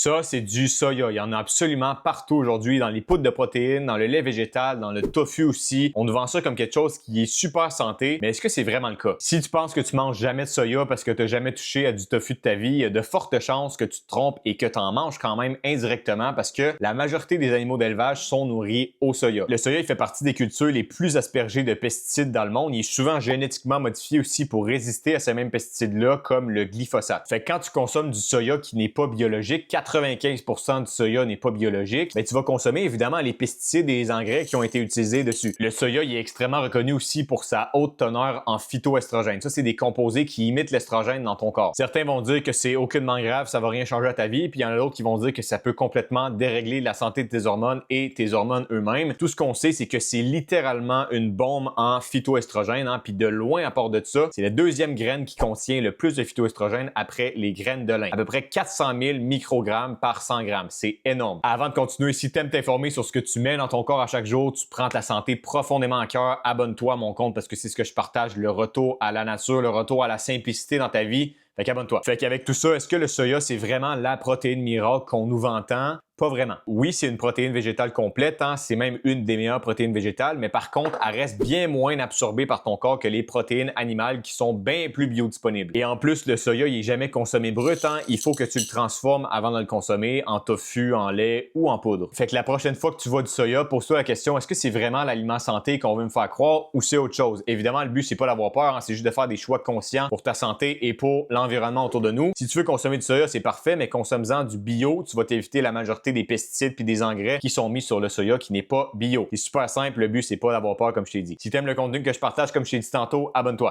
Ça, c'est du soya. Il y en a absolument partout aujourd'hui, dans les poudres de protéines, dans le lait végétal, dans le tofu aussi. On nous vend ça comme quelque chose qui est super santé, mais est-ce que c'est vraiment le cas? Si tu penses que tu manges jamais de soya parce que tu n'as jamais touché à du tofu de ta vie, il y a de fortes chances que tu te trompes et que tu en manges quand même indirectement parce que la majorité des animaux d'élevage sont nourris au soya. Le soya, il fait partie des cultures les plus aspergées de pesticides dans le monde. Il est souvent génétiquement modifié aussi pour résister à ces mêmes pesticides-là, comme le glyphosate. Fait que quand tu consommes du soya qui n'est pas biologique, 95% du soya n'est pas biologique, ben tu vas consommer évidemment les pesticides et les engrais qui ont été utilisés dessus. Le soya, il est extrêmement reconnu aussi pour sa haute teneur en phytoestrogène. Ça, c'est des composés qui imitent l'estrogène dans ton corps. Certains vont dire que c'est aucunement grave, ça va rien changer à ta vie, puis il y en a d'autres qui vont dire que ça peut complètement dérégler la santé de tes hormones et tes hormones eux-mêmes. Tout ce qu'on sait, c'est que c'est littéralement une bombe en phytoestrogène, puis de loin à part de ça, c'est la deuxième graine qui contient le plus de phytoestrogène après les graines de lin. À peu près 400 000 microgrammes par 100 grammes. C'est énorme. Avant de continuer, si tu aimes t'informer sur ce que tu mets dans ton corps à chaque jour, tu prends ta santé profondément à cœur, abonne-toi à mon compte parce que c'est ce que je partage, le retour à la nature, le retour à la simplicité dans ta vie. Fait qu'abonne-toi. Fait qu'avec tout ça, est-ce que le soya, c'est vraiment la protéine miracle qu'on nous vend tant? Pas vraiment. Oui, c'est une protéine végétale complète, c'est même une des meilleures protéines végétales, mais par contre, elle reste bien moins absorbée par ton corps que les protéines animales qui sont bien plus biodisponibles. Et en plus, le soya, il est jamais consommé brut, il faut que tu le transformes avant de le consommer en tofu, en lait ou en poudre. Fait que la prochaine fois que tu vois du soya, pose-toi la question, est-ce que c'est vraiment l'aliment santé qu'on veut me faire croire ou c'est autre chose? Évidemment, le but, c'est pas d'avoir peur, c'est juste de faire des choix conscients pour ta santé et pour l'environnement autour de nous. Si tu veux consommer du soya, c'est parfait, mais consomme-en du bio, tu vas t'éviter la majorité des pesticides puis des engrais qui sont mis sur le soya qui n'est pas bio. C'est super simple, le but c'est pas d'avoir peur comme je t'ai dit. Si tu aimes le contenu que je partage comme je t'ai dit tantôt, abonne-toi.